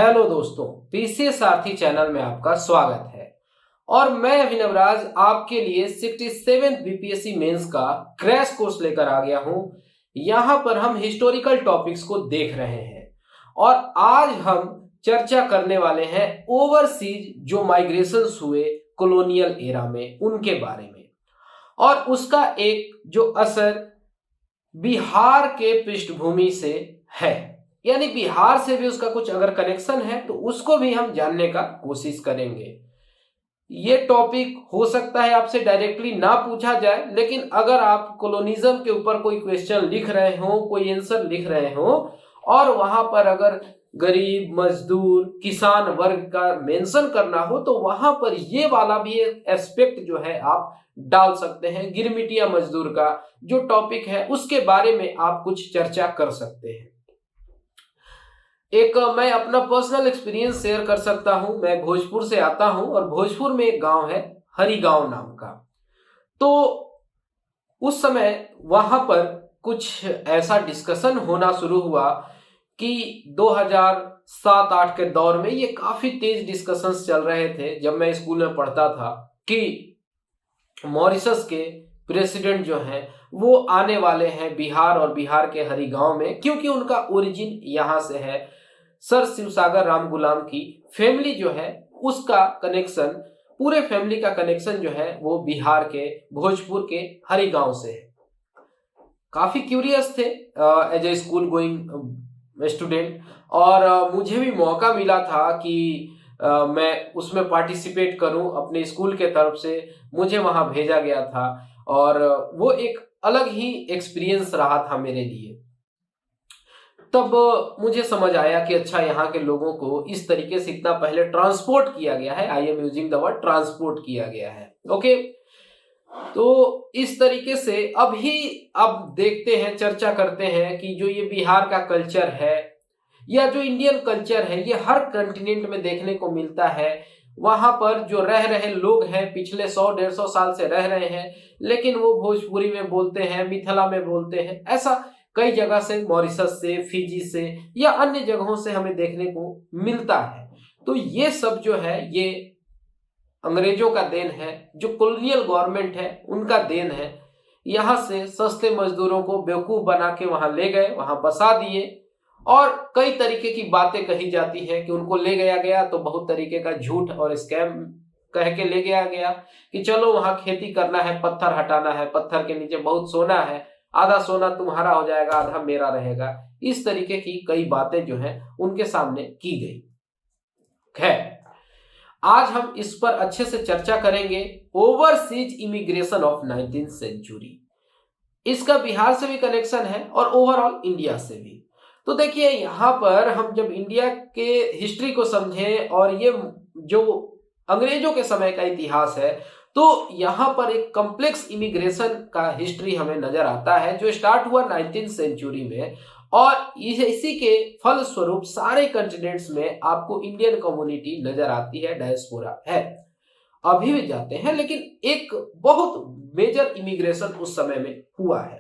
Hello दोस्तों, PCS सारथी channel में आपका स्वागत है। और मैं अभिनव राज आपके लिए 67 बीपीएससी मेंस का क्रैश कोर्स लेकर आ गया हूं। यहां पर हम हिस्टोरिकल टॉपिक्स को देख रहे हैं और आज हम चर्चा करने वाले हैं ओवरसीज जो माइग्रेशंस हुए कॉलोनियल एरा में उनके बारे में, और उसका एक जो असर बिहार के पृष्ठभूमि से है, यानी बिहार से भी उसका कुछ अगर कनेक्शन है तो उसको भी हम जानने का कोशिश करेंगे। ये टॉपिक हो सकता है आपसे डायरेक्टली ना पूछा जाए, लेकिन अगर आप कॉलोनिज्म के ऊपर कोई क्वेश्चन लिख रहे हो, कोई आंसर लिख रहे हो और वहां पर अगर गरीब, मजदूर, किसान वर्ग का मेंशन करना हो तो वहां पर ये वाला भी एस्पेक्ट जो है आप डाल सकते हैं। गिरमिटिया मजदूर का जो टॉपिक है उसके बारे में आप कुछ चर्चा कर सकते हैं। एक मैं अपना पर्सनल एक्सपीरियंस शेयर कर सकता हूं। मैं भोजपुर से आता हूं और भोजपुर में एक गांव है हरिगांव नाम का। तो उस समय वहां पर कुछ ऐसा डिस्कशन होना शुरू हुआ कि 2007-8 के दौर में ये काफी तेज डिस्कशंस चल रहे थे जब मैं स्कूल में पढ़ता था कि मॉरिशस के प्रेसिडेंट जो हैं वो आने वाले हैं बिहार और बिहार के हरिगांव में, क्योंकि उनका ओरिजिन यहां से है। सर शिवसागर राम गुलाम की फैमिली जो है उसका कनेक्शन, पूरे फैमिली का कनेक्शन जो है वो बिहार के भोजपुर के हरिगांव से है। काफी क्यूरियस थे as a school going student, और मुझे भी मौका मिला था कि मैं उसमें पार्टिसिपेट करूं। अपने स्कूल के तरफ से मुझे वहां भेजा गया था और वो एक अलग ही एक्सपीरियंस रहा था मेरे लिए। तब मुझे समझ आया कि अच्छा, यहाँ के लोगों को इस तरीके से इतना पहले ट्रांसपोर्ट किया गया है। I am using the word transport किया गया है। ओके, तो इस तरीके से अब देखते हैं, चर्चा करते हैं कि जो ये बिहार का कल्चर है या जो इंडियन कल्चर है ये हर कंटिनेंट में देखने को मिलता है। वहां पर जो रह रहे लोग हैं पिछले 100-150 साल से रह रहे हैं, लेकिन वो भोजपुरी में बोलते हैं, मिथिला में बोलते हैं। ऐसा कई जगह से, मॉरिशस से, फिजी से या अन्य जगहों से हमें देखने को मिलता है। तो ये सब जो है ये अंग्रेजों का देन है, जो कॉलोनियल गवर्नमेंट है उनका देन है। यहां से सस्ते मजदूरों को बेवकूफ बना के वहां ले गए, वहां बसा दिए, और कई तरीके की बातें कही जाती है कि उनको ले गया गया तो बहुत तरीके का झूठ और स्कैम कह के ले गया गया कि चलो वहां खेती करना है, पत्थर हटाना है, पत्थर के नीचे बहुत सोना है, आधा सोना तुम्हारा हो जाएगा, आधा मेरा रहेगा। इस तरीके की कई बातें जो हैं उनके सामने की गई। खैर, आज हम इस पर अच्छे से चर्चा करेंगे। Overseas immigration of 19th century, इसका बिहार से भी कनेक्शन है और ओवरऑल इंडिया से भी। तो देखिए, यहां पर हम जब इंडिया के हिस्ट्री को समझें और ये जो अंग्रेजों के समय का इतिहास है, तो यहां पर एक कॉम्प्लेक्स इमिग्रेशन का हिस्ट्री हमें नजर आता है जो स्टार्ट हुआ 19th सेंचुरी में, और इसी के फलस्वरूप सारे कंटिनेंट्स में आपको इंडियन कम्युनिटी नजर आती है, डायस्पोरा है, अभी भी जाते हैं, लेकिन एक बहुत मेजर इमिग्रेशन उस समय में हुआ है।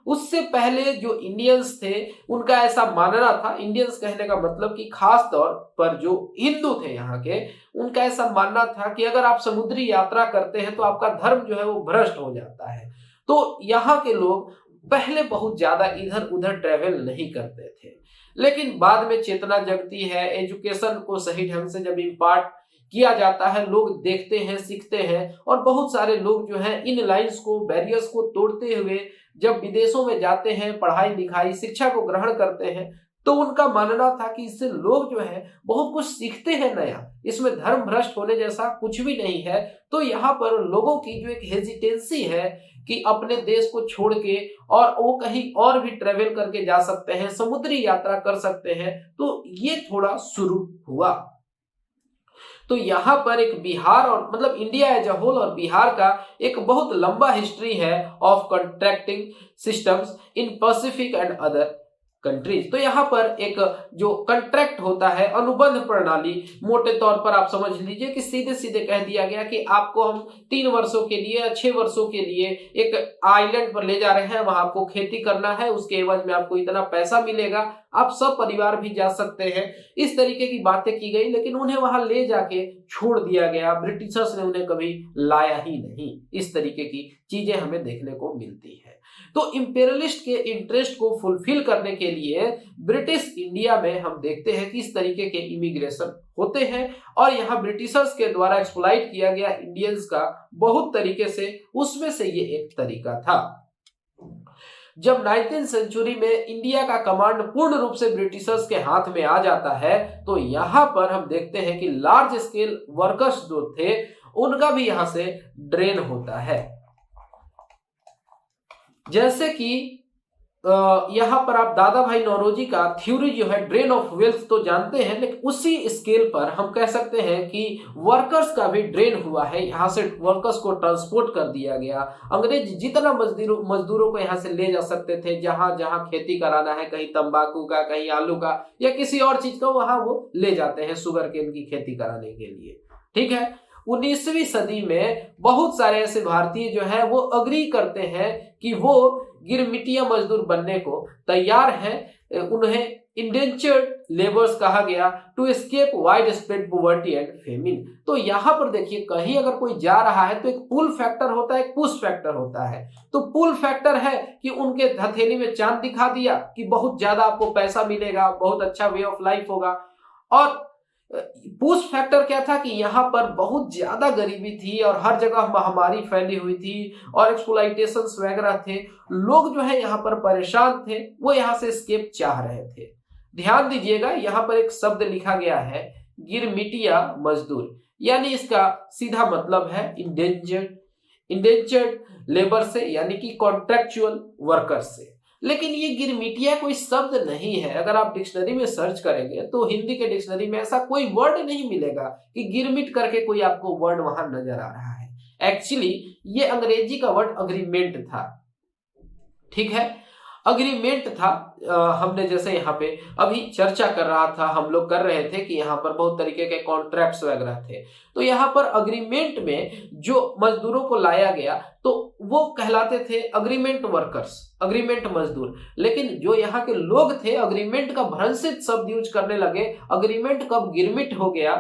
उससे पहले जो इंडियंस थे उनका ऐसा मानना था, इंडियंस कहने का मतलब कि खास तौर पर जो हिंदू थे यहाँ के, उनका ऐसा मानना था कि अगर आप समुद्री यात्रा करते हैं तो आपका धर्म जो है वो भ्रष्ट हो जाता है। तो यहाँ के लोग पहले बहुत ज्यादा इधर उधर ट्रेवल नहीं करते थे, लेकिन बाद में चेतना जगती है, एजुकेशन को सही ढंग से जब इम्पार्ट किया जाता है, लोग देखते हैं, सीखते हैं, और बहुत सारे लोग जो हैं इन लाइंस को, बैरियर्स को तोड़ते हुए जब विदेशों में जाते हैं, पढ़ाई लिखाई शिक्षा को ग्रहण करते हैं, तो उनका मानना था कि इससे लोग जो है बहुत कुछ सीखते हैं नया, इसमें धर्म भ्रष्ट होने जैसा कुछ भी नहीं है। तो यहाँ पर लोगों की जो एक हेजिटेंसी है कि अपने देश को छोड़ के और वो कहीं और भी ट्रेवल करके जा सकते हैं, समुद्री यात्रा कर सकते हैं, तो ये थोड़ा शुरू हुआ। तो यहाँ पर एक बिहार और मतलब इंडिया एज अ होल और बिहार का एक बहुत लंबा हिस्ट्री है of contracting systems in Pacific and other countries. तो यहाँ पर एक जो कॉन्ट्रैक्ट होता है, अनुबंध प्रणाली, मोटे तौर पर आप समझ लीजिए कि सीधे सीधे कह दिया गया कि आपको हम 3 वर्षों के लिए, 6 वर्षों के लिए एक आइलैंड पर ले जा रहे हैं, वहां आपको खेती करना है, उसके एवज में आपको इतना पैसा मिलेगा, आप सब परिवार भी जा सकते हैं। इस तरीके की बातें की गई, लेकिन उन्हें वहां ले जाके छोड़ दिया गया। ब्रिटिशर्स ने उन्हें कभी लाया ही नहीं। इस तरीके की चीजें हमें देखने को मिलती है। तो इंपेरियलिस्ट के इंटरेस्ट को फुलफिल करने के लिए ब्रिटिश इंडिया में हम देखते हैं कि इस तरीके के इमिग्रेशन होते हैं, और यहाँ ब्रिटिशर्स के द्वारा एक्सप्लॉइट किया गया इंडियंस का बहुत तरीके से, उसमें से ये एक तरीका था। जब 19th सेंचुरी में इंडिया का कमांड पूर्ण रूप से ब्रिटिशर्स के हाथ में आ जाता है, तो यहां पर हम देखते हैं कि लार्ज स्केल वर्कर्स जो थे उनका भी यहां से ड्रेन होता है। जैसे कि यहां पर आप दादा भाई नौरोजी का थ्योरी जो है ड्रेन ऑफ वेल्थ तो जानते हैं, लेकिन उसी स्केल पर हम कह सकते हैं कि वर्कर्स का भी ड्रेन हुआ है। यहां से वर्कर्स को ट्रांसपोर्ट कर दिया गया। अंग्रेज जितना मजदूरों को यहां से ले जा सकते थे, जहां जहां खेती कराना है, कहीं तंबाकू का, कहीं आलू का या किसी और चीज का, वहां वो ले जाते हैं शुगर केन की खेती कराने के लिए। ठीक है। 19वीं सदी में बहुत सारे ऐसे भारतीय जो है वो अग्री करते हैं कि वो गिरमिटिया मजदूर बनने को तैयार हैं। उन्हें इंडेंचर्ड लेबर्स कहा गया to escape wide spread poverty and famine. तो यहां पर देखिए, कहीं अगर कोई जा रहा है तो एक पुल फैक्टर होता है, एक पुश फैक्टर होता है। तो पुल फैक्टर है कि उनके हथेली में चांद दिखा दिया कि बहुत ज्यादा आपको पैसा मिलेगा, बहुत अच्छा वे ऑफ लाइफ होगा। और पुश फैक्टर क्या था कि यहाँ पर बहुत ज्यादा गरीबी थी और हर जगह महामारी फैली हुई थी और एक्सप्लॉइटेशंस वगैरह थे। लोग जो है यहाँ पर परेशान थे, वो यहाँ से एस्केप चाह रहे थे। ध्यान दीजिएगा, यहाँ पर एक शब्द लिखा गया है गिरमिटिया मजदूर, यानी इसका सीधा मतलब है इंडेंचर्ड लेबर से, यानी कि कॉन्ट्रैक्चुअल वर्कर से। लेकिन ये गिरमिटिया कोई शब्द नहीं है। अगर आप डिक्शनरी में सर्च करेंगे तो हिंदी के डिक्शनरी में ऐसा कोई वर्ड नहीं मिलेगा कि गिरमिट करके कोई आपको वर्ड वहां नजर आ रहा है। एक्चुअली ये अंग्रेजी का वर्ड अग्रीमेंट था। ठीक है, अग्रीमेंट था। हमने जैसे यहाँ पे अभी चर्चा कर रहा था, हम लोग कर रहे थे कि यहाँ पर बहुत तरीके के कॉन्ट्रैक्ट्स वगैरह थे। तो यहाँ पर अग्रीमेंट में जो मजदूरों को लाया गया तो वो कहलाते थे अग्रीमेंट वर्कर्स, अग्रीमेंट मजदूर। लेकिन जो यहाँ के लोग थे अग्रीमेंट का भ्रंशित शब्द यूज करने लगे। अग्रीमेंट कब गिरमिट हो गया,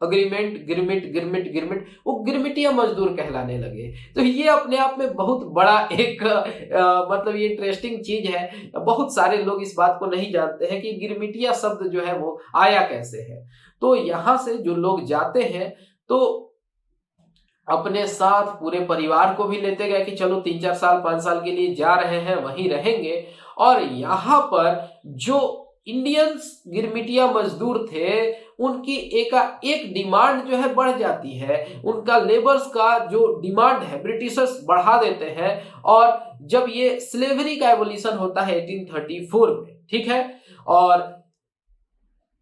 अग्रीमेंट गिरमिट गिरमिट गिरमिट, वो गिरमिटिया मजदूर कहलाने लगे। तो ये अपने आप में बहुत बड़ा एक मतलब ये इंटरेस्टिंग चीज है। बहुत सारे लोग इस बात को नहीं जानते हैं कि गिरमिटिया शब्द जो है वो आया कैसे है। तो यहां से जो लोग जाते हैं तो अपने साथ पूरे परिवार को भी लेते गए कि चलो 3-4 साल 5 साल के लिए जा रहे हैं, वहीं रहेंगे। और यहाँ पर जो इंडियंस गिरमिटिया मजदूर थे उनकी एक डिमांड जो है बढ़ जाती है। उनका लेबर्स का जो डिमांड है ब्रिटिशर्स बढ़ा देते हैं। और जब ये स्लेवरी का एवोल्यूशन होता है 1834 में, ठीक है, और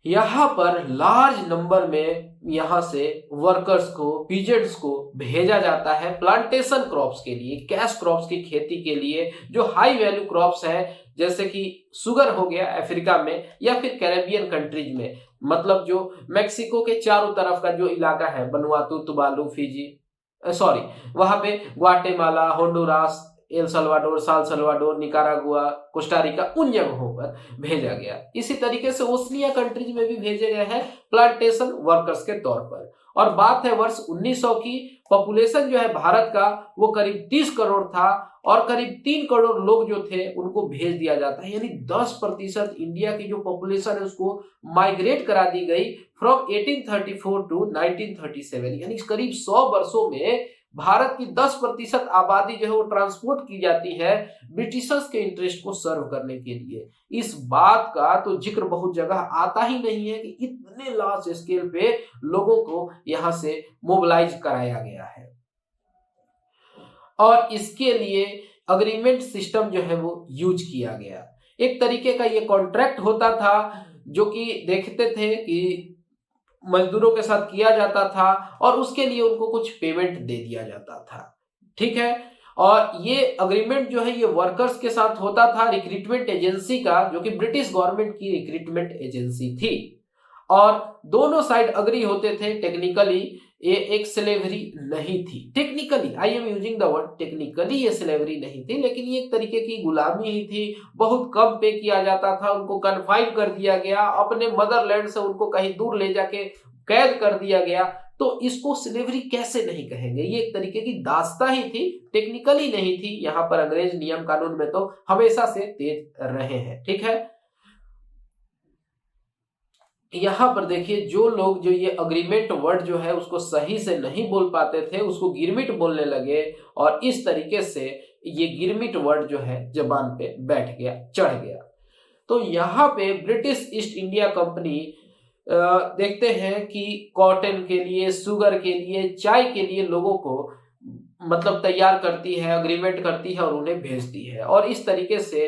यहाँ पर लार्ज नंबर में यहाँ से वर्कर्स को, पीजेंट्स को भेजा जाता है प्लांटेशन क्रॉप्स के लिए, कैश क्रॉप्स की खेती के लिए, जो हाई वैल्यू क्रॉप्स हैं, जैसे कि शुगर हो गया अफ्रीका में या फिर कैरेबियन कंट्रीज में, मतलब जो मेक्सिको के चारों तरफ का जो इलाका है, बनुआतू, तुबालू, फिजी, वहां पे ग्वाटेमाला, होंडुरास, एल सल्वाडोर, साल सल्वाडोर, निकारागुआ, कोस्टारिका, उन जगहों पर भेजा गया। इसी तरीके से ओसनिया कंट्रीज में भी भेजे गए हैं प्लांटेशन वर्कर्स के तौर पर। और बात है वर्ष 1900 की। पॉपुलेशन जो है भारत का वो करीब 30 करोड़ था और करीब 3 करोड़ लोग जो थे उनको भेज दिया जाता है। यानी 10% इंडिया की जो पॉपुलेशन है उसको माइग्रेट करा दी गई फ्रॉम 1834 टू 1937। यानी करीब 100 वर्षों में भारत की 10% आबादी जो है वो ट्रांसपोर्ट की जाती है ब्रिटिशर्स के इंटरेस्ट को सर्व करने के लिए। इस बात का तो जिक्र बहुत जगह आता ही नहीं है कि इतने लार्ज स्केल पे लोगों को यहां से मोबिलाइज कराया गया है। और इसके लिए अग्रीमेंट सिस्टम जो है वो यूज किया गया। एक तरीके का ये कॉन्ट्रैक्ट होता था जो कि देखते थे कि मजदूरों के साथ किया जाता था और उसके लिए उनको कुछ पेमेंट दे दिया जाता था। ठीक है, और ये अग्रीमेंट जो है ये वर्कर्स के साथ होता था रिक्रूटमेंट एजेंसी का, जो कि ब्रिटिश गवर्नमेंट की रिक्रूटमेंट एजेंसी थी। और दोनों साइड अग्री होते थे टेक्निकली ये एक स्लेवरी नहीं थी। Technically, I am using the word technically, ये स्लेवरी नहीं थी, लेकिन ये एक तरीके की गुलामी ही थी। बहुत कम पे किया जाता था, उनको कन्फाइन कर दिया गया, अपने मदरलैंड से उनको कहीं दूर ले जाके कैद कर दिया गया। तो इसको स्लेवरी कैसे नहीं कहेंगे, ये एक तरीके की दास्ता ही थी, टेक्निकली नहीं थी। यहाँ पर अंग्रेज नियम कानून में तो हमेशा से तेज रहे हैं। ठीक है, यहाँ पर देखिए, जो लोग जो ये अग्रीमेंट वर्ड जो है उसको सही से नहीं बोल पाते थे, उसको गिरमिट बोलने लगे, और इस तरीके से ये गिरमिट वर्ड जो है जबान पे बैठ गया, चढ़ गया। तो यहाँ पे ब्रिटिश ईस्ट इंडिया कंपनी देखते हैं कि कॉटन के लिए, शुगर के लिए, चाय के लिए लोगों को मतलब तैयार करती है, अग्रीमेंट करती है और उन्हें भेजती है। और इस तरीके से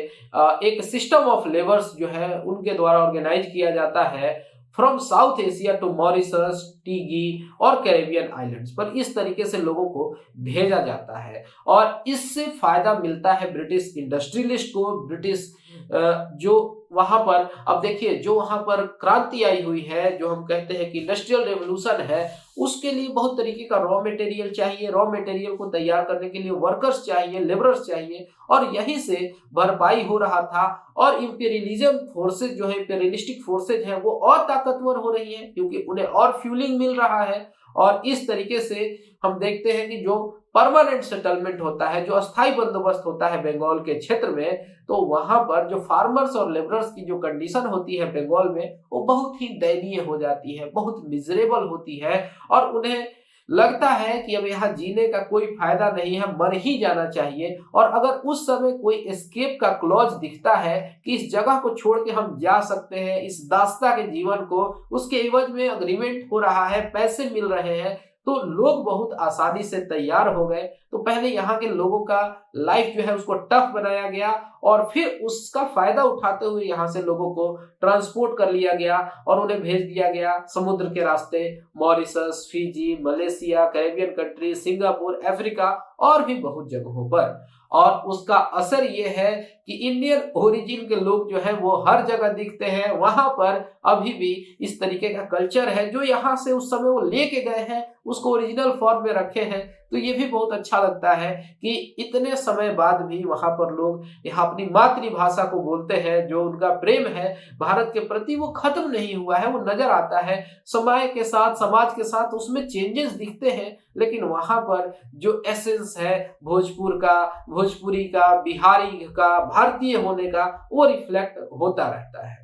एक सिस्टम ऑफ लेबर्स जो है उनके द्वारा ऑर्गेनाइज किया जाता है from South Asia to Mauritius, टीगी और कैरेबियन आइलैंड्स पर। इस तरीके से लोगों को भेजा जाता है और इससे फायदा मिलता है ब्रिटिश इंडस्ट्रियलिस्ट को, ब्रिटिश जो वहां पर, अब देखिए, जो वहां पर क्रांति आई हुई है, जो हम कहते हैं कि इंडस्ट्रियल रेवोल्यूशन है, उसके लिए बहुत तरीके का रॉ मटेरियल चाहिए। रॉ मटेरियल को तैयार करने के लिए वर्कर्स चाहिए, लेबरर्स चाहिए, और यहीं से भरपाई हो रहा था। और इंपीरियलिज्म फोर्सेज जो है, इंपीरियलिस्टिक फोर्सेज है, वो और ताकतवर हो रही है क्योंकि उन्हें और फ्यूलिंग मिल रहा है। और इस तरीके से हम देखते हैं कि जो परमानेंट सेटलमेंट होता है, जो अस्थायी बंदोबस्त होता है बंगाल के क्षेत्र में, तो वहां पर जो फार्मर्स और लेबरर्स की जो कंडीशन होती है बंगाल में, वो बहुत ही दयनीय हो जाती है, बहुत मिजरेबल होती है, और उन्हें लगता है कि अब यहाँ जीने का कोई फायदा नहीं है, मर ही जाना चाहिए। और अगर उस समय कोई एस्केप का क्लॉज दिखता है कि इस जगह को छोड़ के हम जा सकते हैं, इस दास्ता के जीवन को, उसके एवज में अग्रीमेंट हो रहा है, पैसे मिल रहे हैं, तो लोग बहुत आसानी से तैयार हो गए। तो पहले यहाँ के लोगों का लाइफ जो है उसको टफ बनाया गया, और फिर उसका फायदा उठाते हुए यहाँ से लोगों को ट्रांसपोर्ट कर लिया गया और उन्हें भेज दिया गया समुद्र के रास्ते Mauritius, Fiji, Malaysia, Caribbean country, Singapore, Africa और भी बहुत जगहों पर। और उसका असर ये है कि इंडियन ओरिजिन के लोग जो है वो हर जगह दिखते हैं। वहां पर अभी भी इस तरीके का कल्चर है जो यहाँ से उस समय वो लेके गए हैं, उसको ओरिजिनल फॉर्म में रखे हैं। तो ये भी बहुत अच्छा लगता है कि इतने समय बाद भी वहां पर लोग यहाँ अपनी मातृभाषा को बोलते हैं। जो उनका प्रेम है भारत के प्रति वो खत्म नहीं हुआ है, वो नजर आता है। समय के साथ, समाज के साथ उसमें चेंजेस दिखते हैं, लेकिन वहां पर जो एसेंस है भोजपुर का, भोजपुरी का, बिहारी का, भारतीय होने का, वो रिफ्लेक्ट होता रहता है।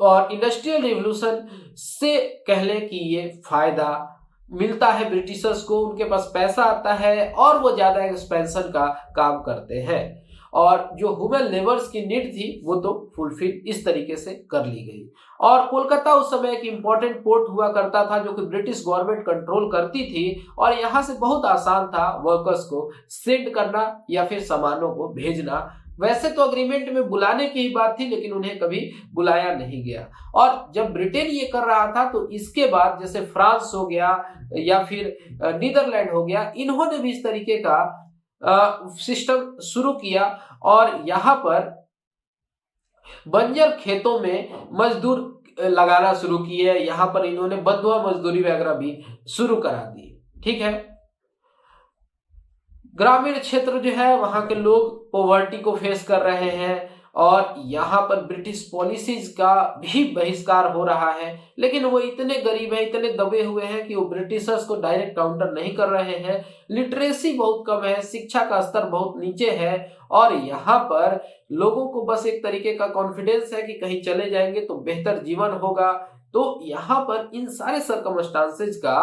और इंडस्ट्रियल रिवॉल्यूशन से कह ले कि ये फायदा मिलता है ब्रिटिशर्स को, उनके पास पैसा आता है और वो ज्यादा एक्सपेंशन का काम करते हैं, और जो ह्यूमन लेबर्स की नीड थी वो तो फुलफिल इस तरीके से कर ली गई। और कोलकाता उस समय एक इंपॉर्टेंट पोर्ट हुआ करता था जो कि ब्रिटिश गवर्नमेंट कंट्रोल करती थी, और यहाँ से बहुत आसान था वर्कर्स को सेंड करना या फिर सामानों को भेजना। वैसे तो अग्रीमेंट में बुलाने की ही बात थी, लेकिन उन्हें कभी बुलाया नहीं गया। और जब ब्रिटेन ये कर रहा था तो इसके बाद जैसे फ्रांस हो गया या फिर नीदरलैंड हो गया, इन्होंने भी इस तरीके का सिस्टम शुरू किया, और यहाँ पर बंजर खेतों में मजदूर लगाना शुरू किए। यहाँ पर इन्होंने बंधुआ मजदूरी वगैरह भी शुरू करा दी। ठीक है, ग्रामीण क्षेत्र जो है वहां के लोग पॉवर्टी को फेस कर रहे हैं, और यहाँ पर ब्रिटिश पॉलिसीज का भी बहिष्कार हो रहा है, लेकिन वो इतने गरीब हैं, इतने दबे हुए हैं कि वो ब्रिटिशर्स को डायरेक्ट काउंटर नहीं कर रहे हैं। लिटरेसी बहुत कम है, शिक्षा का स्तर बहुत नीचे है, और यहाँ पर लोगों को बस एक तरीके का कॉन्फिडेंस है कि कहीं चले जाएंगे तो बेहतर जीवन होगा। तो यहाँ पर इन सारे सर्कमस्टांसेज का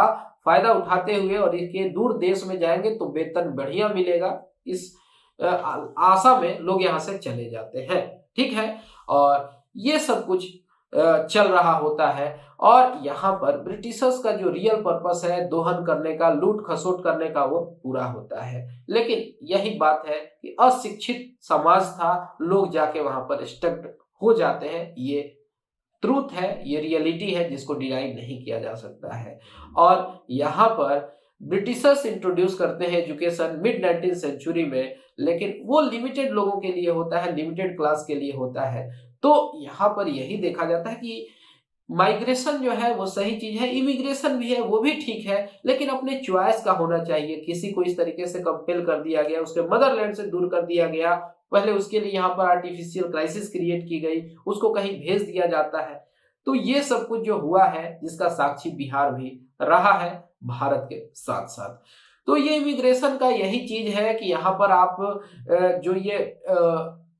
फायदा उठाते हुए और इसके दूर देश में जाएंगे तो वेतन बढ़िया मिलेगा, इस आशा में लोग यहाँ से चले जाते हैं। ठीक है, और ये सब कुछ चल रहा होता है, और यहाँ पर ब्रिटिशर्स का जो रियल पर्पस है दोहन करने का, लूट खसोट करने का, वो पूरा होता है। लेकिन यही बात है कि अशिक्षित समाज था, लोग जाके वहां पर स्टक हो जाते हैं। ये ट्रूथ है, ये रियलिटी है जिसको डिनाई नहीं किया जा सकता है। और यहाँ पर ब्रिटिशर्स इंट्रोड्यूस करते हैं एजुकेशन मिड 19th सेंचुरी में, लेकिन वो लिमिटेड लोगों के लिए होता है, लिमिटेड क्लास के लिए होता है। तो यहाँ पर यही देखा जाता है कि माइग्रेशन जो है वो सही चीज है, इमिग्रेशन भी है वो भी ठीक है, लेकिन अपने चॉइस का होना चाहिए। किसी को इस तरीके से कंपेल कर दिया गया, उसके मदरलैंड से दूर कर दिया गया, पहले उसके लिए यहाँ पर आर्टिफिशियल क्राइसिस क्रिएट की गई, उसको कहीं भेज दिया जाता है। तो ये सब कुछ जो हुआ है, जिसका साक्षी बिहार भी रहा है भारत के साथ साथ। तो ये इमिग्रेशन का यही चीज है कि यहाँ पर आप जो ये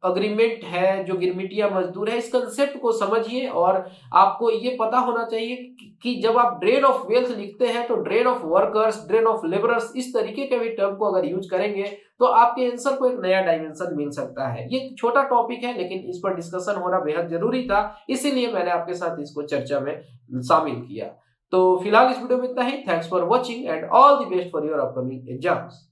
अग्रीमेंट है, जो गिरमिटिया मजदूर है, इस कंसेप्ट को समझिए। और आपको ये पता होना चाहिए कि जब आप ड्रेन ऑफ वेल्थ लिखते हैं तो drain of workers, drain of labourers, इस तरीके के भी टर्म को अगर यूज करेंगे तो आपके आंसर को एक नया डायमेंशन मिल सकता है। ये छोटा टॉपिक है, लेकिन इस पर डिस्कशन होना बेहद जरूरी था, इसीलिए मैंने आपके साथ इसको चर्चा में शामिल किया। तो फिलहाल इस वीडियो में इतना ही। Thanks for watching and all the best for your upcoming exams.